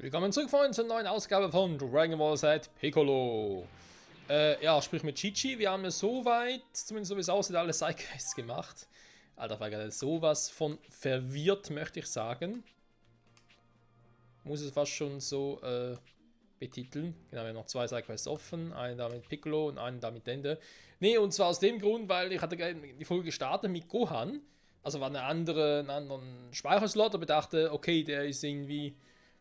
Willkommen zurück, Freunde, zur neuen Ausgabe von Dragon Ball Z Piccolo. Ja, sprich mit Chi-Chi. Wir haben ja soweit, zumindest so wie es aussieht, alle Sidequests gemacht. Alter, war gerade sowas von verwirrt, möchte ich sagen. Muss es fast schon so betiteln. Genau, wir haben noch zwei Sidequests offen. Einen da mit Piccolo und einen da mit Dende. Nee, und zwar aus dem Grund, weil ich hatte die Folge gestartet mit Gohan. Also war einen anderen Speicherslot, aber dachte, okay, der ist irgendwie...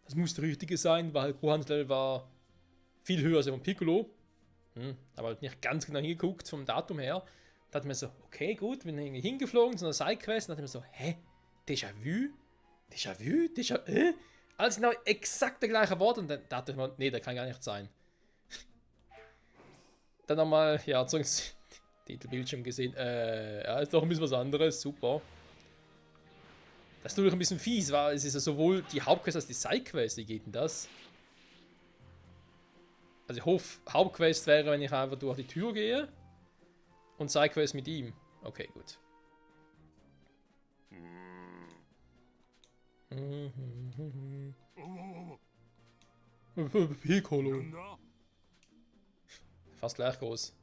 Das muss der richtige sein, weil Gohans Level war viel höher als von Piccolo. Aber halt nicht ganz genau hingeguckt vom Datum her. Da dachte ich mir so, okay, gut, bin irgendwie hingeflogen zu einer Sidequest. Und dachte ich mir so, hä? Déjà-vu? Déjà-vu? Déjà-vu? Alles genau exakt der gleiche Wort. Und dann dachte ich mir, nee, das kann gar nicht sein. Dann nochmal, ja, zurück ins Titelbildschirm gesehen. Ja, ist doch ein bisschen was anderes. Super. Das ist natürlich ein bisschen fies, weil es ist ja sowohl die Hauptquest als die Sidequest. Wie geht denn das? Also ich hoffe, Hauptquest wäre, wenn ich einfach durch die Tür gehe. Und Sidequest mit ihm. Okay, gut. Piccolo. Fast gleich groß.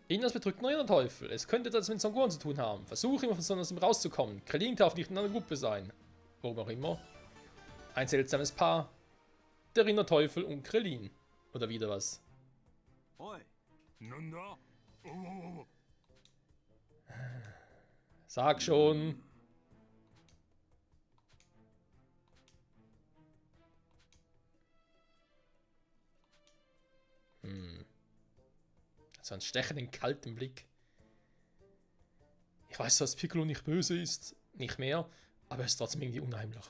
Irgendwas bedrückt neuer Teufel. Es könnte das mit Son Gohan zu tun haben. Versuche immer von aus ihm rauszukommen. Krillin darf nicht in einer Gruppe sein. Warum auch immer. Ein seltsames Paar. Der Rinderteufel und Krillin. Oder wieder was. Sag schon. So einen stechenden, kalten Blick. Ich weiß, dass Piccolo nicht böse ist. Nicht mehr. Aber er ist trotzdem irgendwie unheimlich.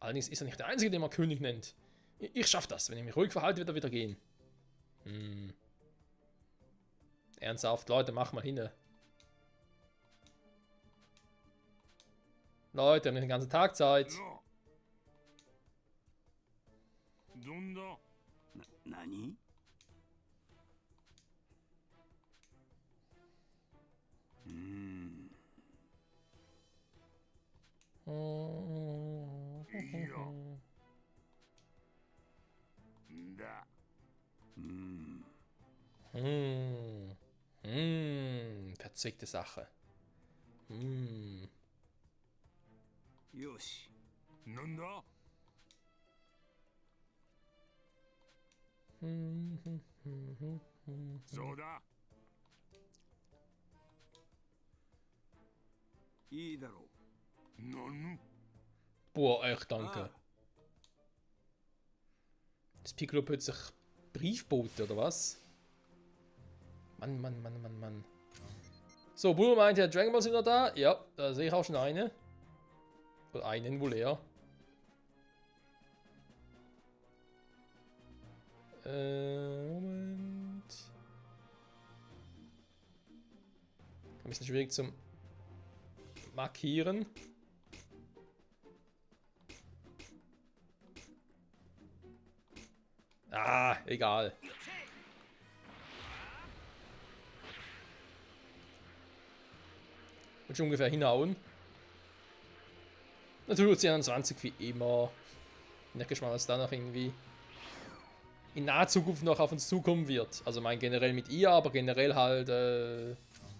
Allerdings ist er nicht der Einzige, den man König nennt. Ich schaff das. Wenn ich mich ruhig verhalte, wird er wieder gehen. Ernsthaft, Leute, mach mal hin. Leute, wir haben den ganzen Tag Zeit. Nani? Verzwickte Sache. Yoshi. Soda. Idaro. Nanu. Boah, echt danke. Das Piccolo plötzlich Briefbote, oder was? Mann. So, Bruder meint ja, Dragon Ball sind noch da. Ja, da sehe ich auch schon eine. Oder einen wohl eher. Moment. Ein bisschen schwierig zum Markieren. Ah, egal. Wird schon ungefähr hinhauen. Natürlich 21 wie immer. Nicht gespannt, was da noch irgendwie in naher Zukunft noch auf uns zukommen wird. Also mein generell mit ihr, aber generell halt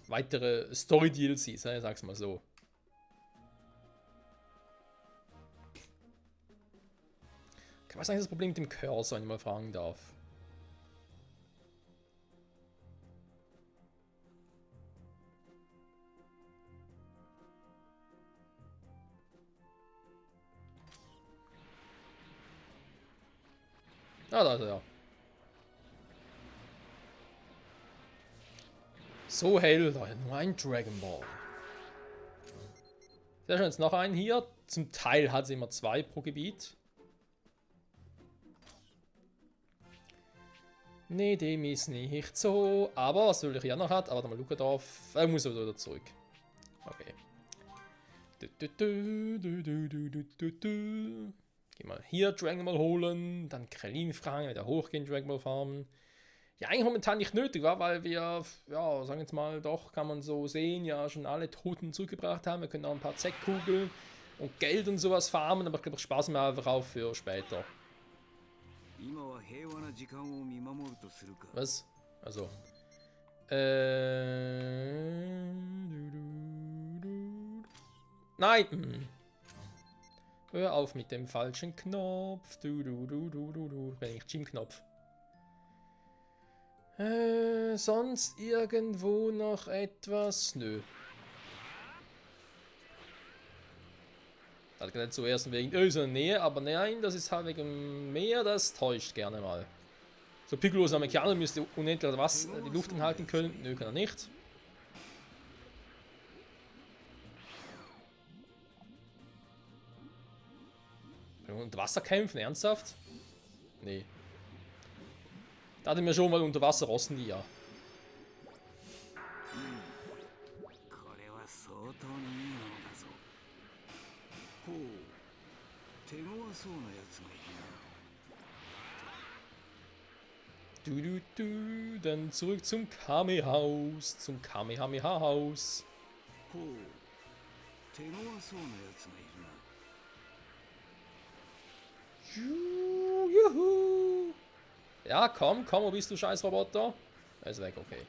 weitere Story-DLCs, ne? Sag's mal so. Okay, was ist eigentlich das Problem mit dem Cursor, wenn ich mal fragen darf? Ah, da ist er ja. So hell, Leute, nur ein Dragon Ball. Sehr schön, jetzt noch einen hier. Zum Teil hat sie immer zwei pro Gebiet. Nee, dem ist nicht so. Aber was will ich hier noch hat? Aber mal schauen drauf. Er muss wieder zurück. Okay. Geh mal hier Dragon Ball holen. Dann Krillin fragen, wieder hochgehen, Dragon Ball farmen. Ja, eigentlich momentan nicht nötig war, weil wir, ja, sagen wir jetzt mal, doch, kann man so sehen, ja, schon alle Toten zurückgebracht haben. Wir können auch ein paar Zeckkugeln und Geld und sowas farmen, aber ich glaube, spaßen wir einfach auf für später. Was? Also. Nein! Hör auf mit dem falschen Knopf. Bin ich Gym-Knopf. Sonst irgendwo noch etwas? Nö. Das geht zuerst wegen unserer Nähe, aber nein, das ist halt wegen Meer, das täuscht gerne mal. So, Piccolo ist Amerikaner, müsste unendlich die Luft anhalten können. Nö, kann er nicht. Unter Wasser kämpfen, ernsthaft? Nee. Da hatten wir schon mal unter Wasser rosten die ja. Dann zurück zum Kame-Haus. Zum Kamehameha-Haus. Juhu. Ja, komm, wo bist du, scheiß Roboter? Er ist weg, okay.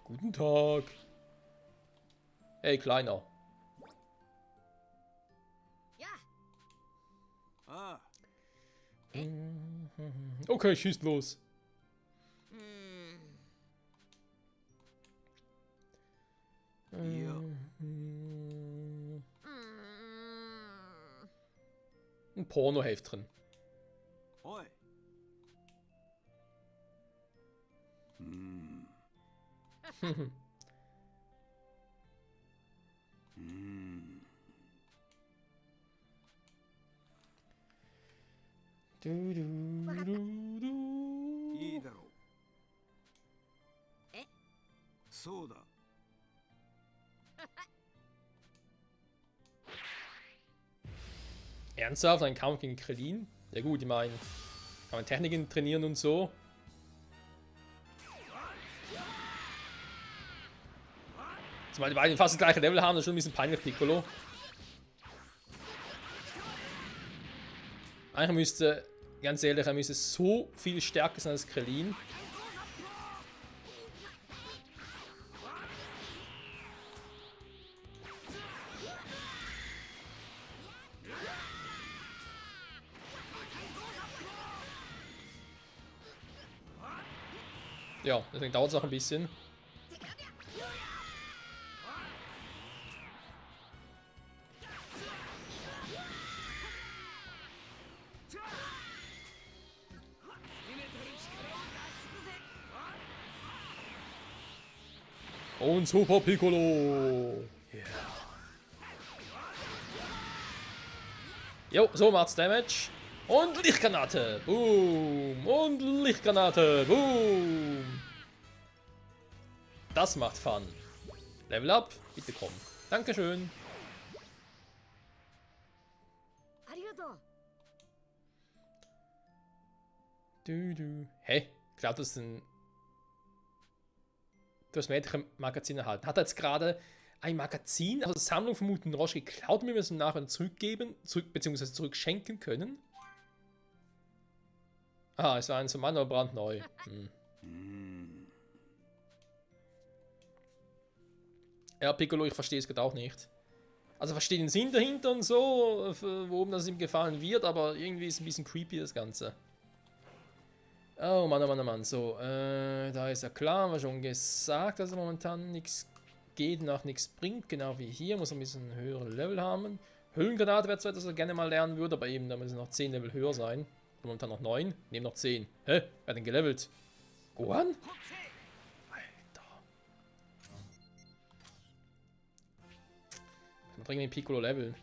Guten Tag. Hey, Kleiner. Okay, schießt los. Ein Pornoheft drin. Ernsthaft, ein Kampf gegen Krillin? Ja gut, ich meine, kann man Techniken trainieren und so. Zumal die beiden fast das gleiche Level haben, das ist schon ein bisschen peinlich, Piccolo. Eigentlich müsste, ganz ehrlich, er müsste so viel stärker sein als Krillin. Ja, deswegen dauert es auch ein bisschen. Und Super Piccolo. Yeah. Jo, so macht's Damage. Und Lichtgranate. Boom. Und Lichtgranate. Boom. Das macht Fun. Level up. Bitte komm. Dankeschön. Hey, ich glaube, das ist ein... Du hast mehrere Magazin erhalten. Hat er jetzt gerade ein Magazin, also Sammlung von Muten Roche geklaut und wir müssen nachher zurückgeben, beziehungsweise zurückschenken können? Ah, es war ein zum anderen brandneu. Ja, Piccolo, ich verstehe es gerade auch nicht. Also verstehe den Sinn dahinter und so, worum das ihm gefallen wird, aber irgendwie ist es ein bisschen creepy das Ganze. Oh Mann, oh Mann, oh Mann. So, da ist ja klar, haben wir schon gesagt, dass er momentan nichts geht, nach nichts bringt. Genau wie hier, muss er ein bisschen höhere Level haben. Höhlengranate wäre zwar, dass er gerne mal lernen würde, aber eben, da müssen noch 10 Level höher sein. Momentan noch 9, nehmen noch 10. Hä? Wer hat denn gelevelt? Gohan? Alter. Dann bringen wir den Piccolo leveln.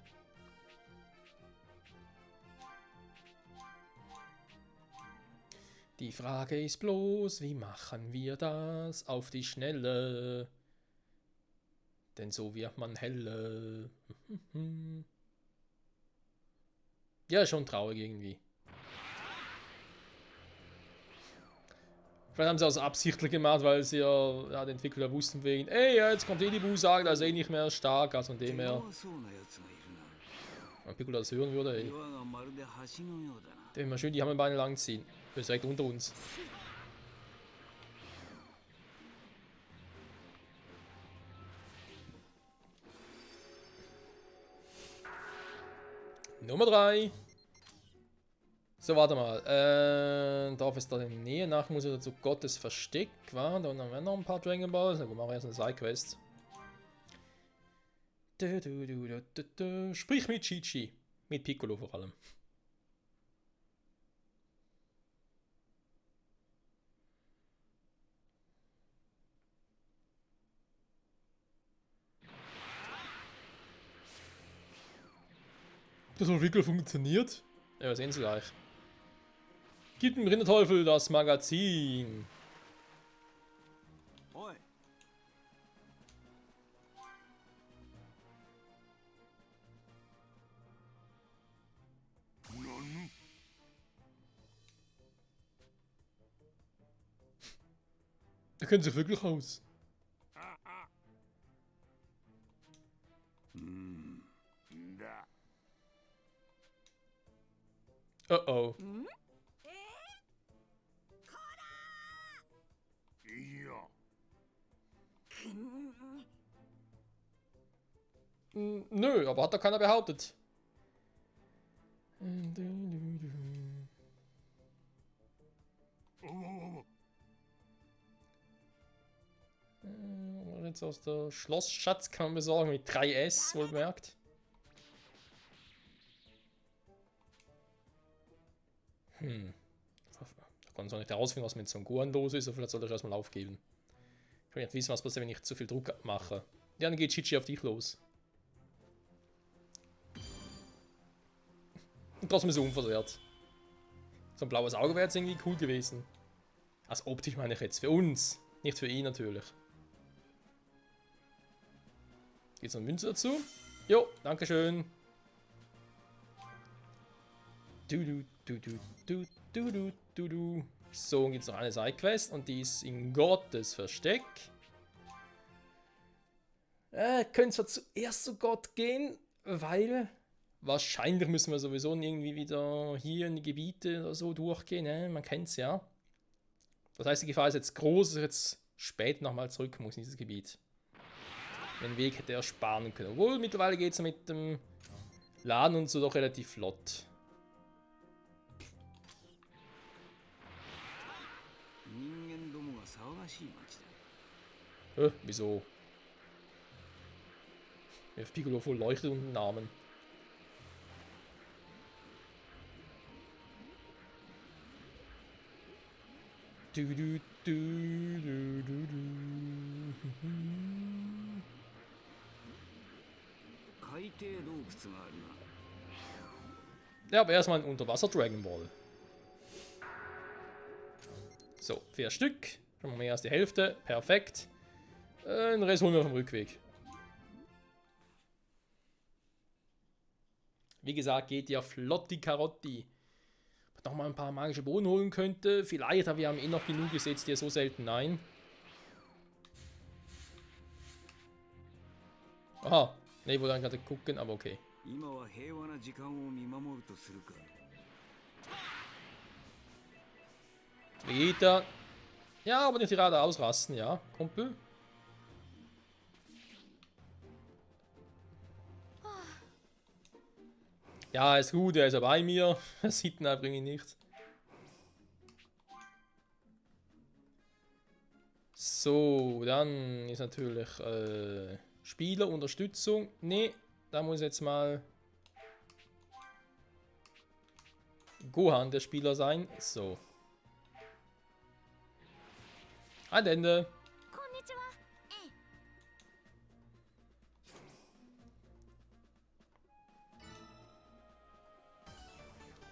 Die Frage ist bloß, wie machen wir das auf die Schnelle? Denn so wird man helle. Ja, schon traurig irgendwie. Vielleicht haben sie das absichtlich gemacht, weil sie ja die Entwickler wussten wegen, ey, ja, jetzt kommt die Busage, da ist eh nicht mehr stark, also von dem her. Wenn Piccolo das hören würde, ey. Der will mal schön die Hammelbeine lang ziehen. Der ist direkt unter uns. Nummer 3. So, warte mal. Darf es da in der Nähe? Nach muss er zu Gottes Versteck. War? Da haben wir noch ein paar Dragon Balls. Na gut, machen wir erst eine Sidequest. Sprich mit Chi-Chi. Mit Piccolo vor allem. Das hat wirklich funktioniert. Ja, sehen Sie gleich. Gib dem Rinderteufel das Magazin. Oi. Nanu. Er kennt sich wirklich aus. Da. Oh oh. Ja. Nö, aber hat doch keiner behauptet. Oh. Jetzt aus der Schlossschatz kann man besorgen mit 3S, wohlgemerkt. Da kann man so nicht herausfinden, was mit so einem Gohan los ist, aber vielleicht sollte ich erstmal aufgeben. Ich will nicht wissen, was passiert, wenn ich zu viel Druck mache. Ja, dann geht Chi-Chi auf dich los. Und trotzdem ist er unversehrt. So ein blaues Auge wäre jetzt irgendwie cool gewesen. Also optisch meine ich jetzt. Für uns. Nicht für ihn natürlich. Gibt's noch eine Münze dazu? Jo, dankeschön. Du. So, und gibt's noch eine Sidequest und die ist in Gottes Versteck. Können zwar zuerst zu Gott gehen, weil wahrscheinlich müssen wir sowieso irgendwie wieder hier in die Gebiete oder so durchgehen, ne? Man kennt's ja. Das heißt, die Gefahr ist jetzt groß, dass ich jetzt spät nochmal zurück muss in dieses Gebiet. Den Weg hätte er sparen können. Obwohl, mittlerweile geht es mit dem Laden und so doch relativ flott. Wieso? Der Piccolo voll leuchtet und Namen. Ja, aber erstmal ein Unterwasser Dragon Ball. So, 4 Stück. Schon mal mehr als die Hälfte. Perfekt. Den Rest holen wir vom Rückweg. Wie gesagt, geht ja flotti Karotti. Noch mal ein paar magische Bohnen holen könnte. Vielleicht, aber wir haben eh noch genug gesetzt, die so selten ein. Aha, ne, ich wollte dann gerade gucken, aber okay. Vegeta. Ja, aber nicht gerade ausrasten, ja, Kumpel. Ja, ist gut, er ist ja bei mir. Er sieht ihn einfach nicht. So, dann ist natürlich Spielerunterstützung. Ne, da muss jetzt mal Gohan der Spieler sein. So. Ein Ende.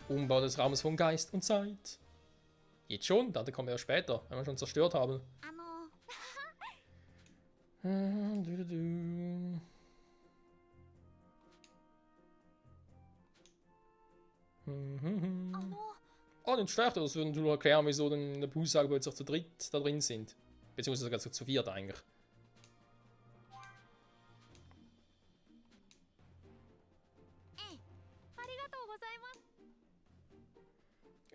Umbau des Raumes von Geist und Zeit. Jetzt schon? Dann kommen wir ja später, wenn wir schon zerstört haben. Oh, nicht schlecht, das würde nur erklären, wieso dann in der Aussage plötzlich zu dritt da drin sind. Beziehungsweise sogar zu viert eigentlich.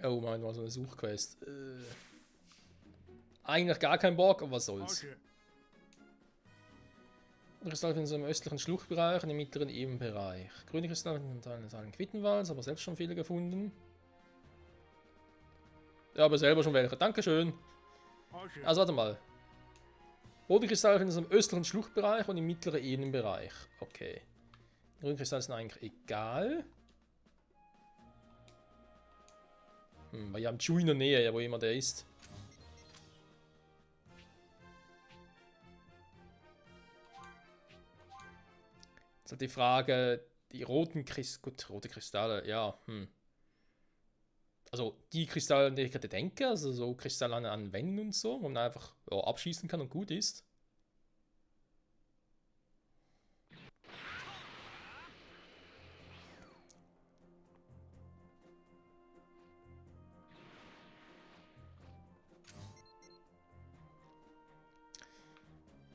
Oh, Moment mal, so eine Suchquest. Eigentlich gar kein Bock, aber was soll's. Kristall in so einem östlichen Schluchtbereich und im mittleren Ebenbereich. Grüne Kristalle in einem Quittenwalz, aber selbst schon viele gefunden. Ja, aber selber schon welche. Dankeschön. Also warte mal. Rote Kristalle in so einem östlichen Schluchtbereich und im mittleren Ebenbereich. Okay. Grüne Kristalle sind eigentlich egal. Weil wir haben Chew in der Nähe, ja, wo immer der ist. Jetzt halt die Frage, die roten Kristalle, gut, rote Kristalle, ja, Also die Kristalle, an die ich gerade denke, also so Kristalle an Wänden und so, wo man einfach ja, abschießen kann und gut ist.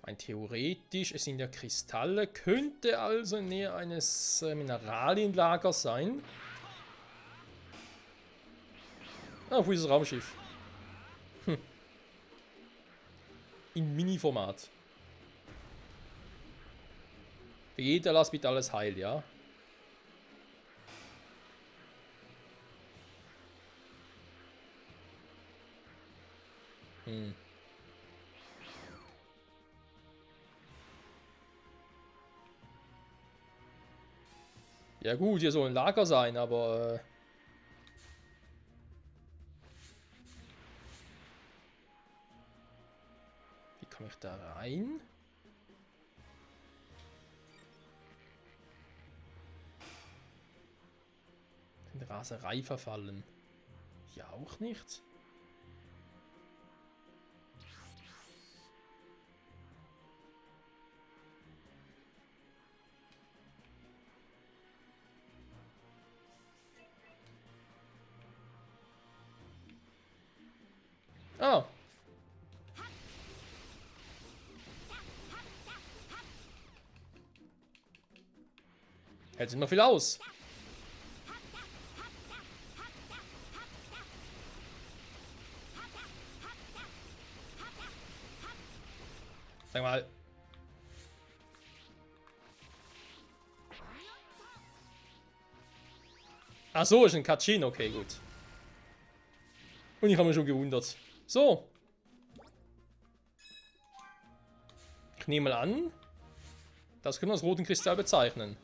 Ein theoretisch, es sind ja Kristalle, könnte also in Nähe eines Mineralienlagers sein. Ah, wo ist das Raumschiff? In Mini-Format. Für jeder lass bitte alles heil, ja? Ja gut, hier soll ein Lager sein, aber... Wie komme ich da rein? In Raserei verfallen. Hier auch nicht. Ah. Hält sich noch viel aus. Sag mal. Ach so, ist ein Katschin. Okay, gut. Und ich habe mich schon gewundert. So. Ich nehme mal an, das können wir als roten Kristall bezeichnen.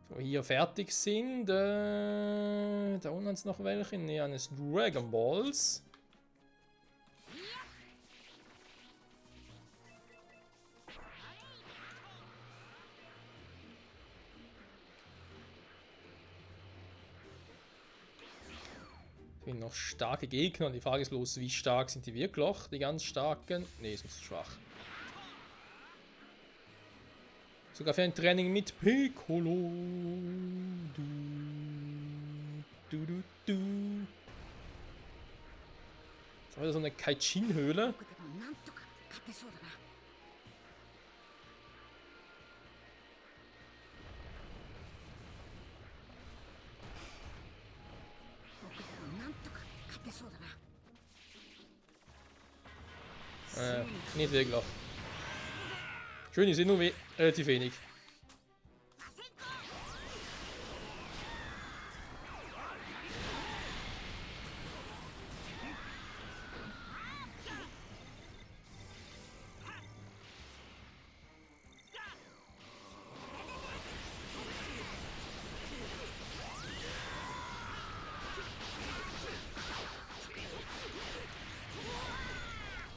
So, hier fertig sind. Da unten hat es noch welche. Nähe eines Dragon Balls. Sind noch starke Gegner. Die Frage ist bloß, wie stark sind die wirklich? Die ganz starken. Ne, sind zu schwach. Sogar für ein Training mit Piccolo. Jetzt haben wir so eine Kaijin-Höhle. Nicht wirklich. Schön, die sind nur relativ wenig.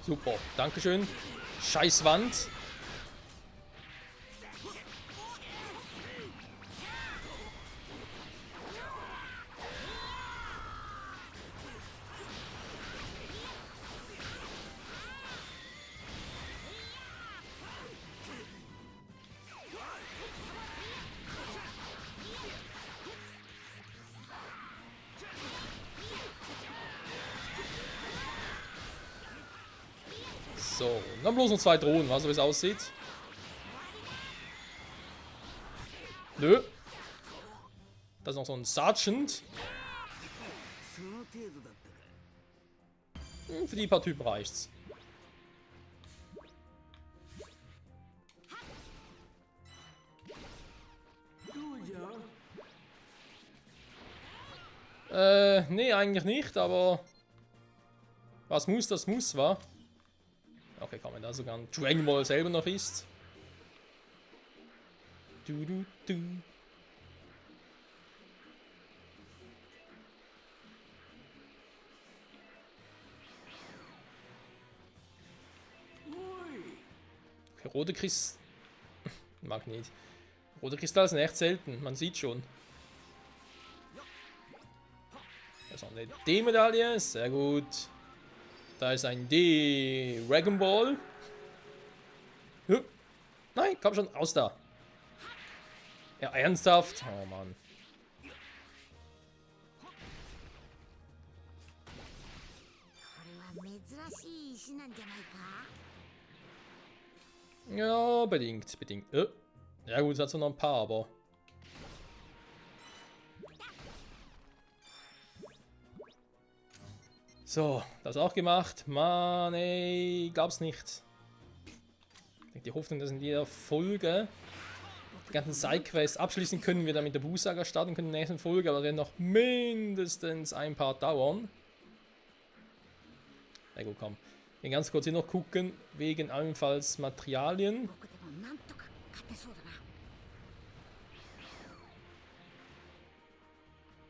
Super, dankeschön. Scheiß Wand. So, und dann bloß noch 2 Drohnen, weißt du, wie es aussieht? Nö. Da ist noch so ein Sergeant. Für die paar Typen reicht's. Nee, eigentlich nicht, aber was muss, das muss, wa? Okay, kann man da sogar ein Dragon Ball selber noch ist. Du, du, du. Okay, rote Kristall. Magnet. Rote Kristalle sind echt selten, man sieht schon. Da ist auch eine D-Medaille, sehr gut. Da ist ein D-Dragon Ball. Nein, komm schon, raus da. Ja, ernsthaft? Oh Mann. Ja, bedingt, bedingt. Ja gut, es hat so noch ein paar, aber... So, das auch gemacht. Mann, ey, glaub's nicht. Die Hoffnung, dass in jeder Folge die ganzen Sidequests abschließen können, wir dann mit der Buu-Saga starten können in der nächsten Folge, aber dann noch mindestens ein Part dauern. Na gut, komm. Wir ganz kurz hier noch gucken, wegen allenfalls Materialien.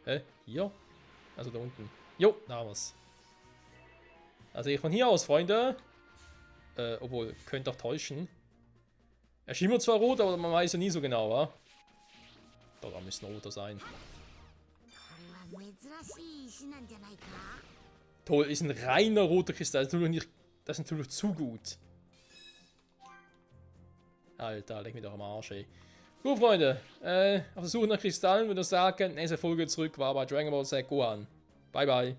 Hä? Hier? Also da unten. Jo, da haben wir's. Also ich von hier aus, Freunde. Obwohl, könnte doch täuschen. Er schimmert zwar rot, aber man weiß ja nie so genau, wa? Da müsste ein roter sein. Toll, ist ein reiner roter Kristall. Das ist natürlich zu gut. Alter, leg mich doch am Arsch, ey. Gut, Freunde. Auf der Suche nach Kristallen würde ich sagen, nächste Folge zurück war bei Dragon Ball Z Gohan. Bye, bye.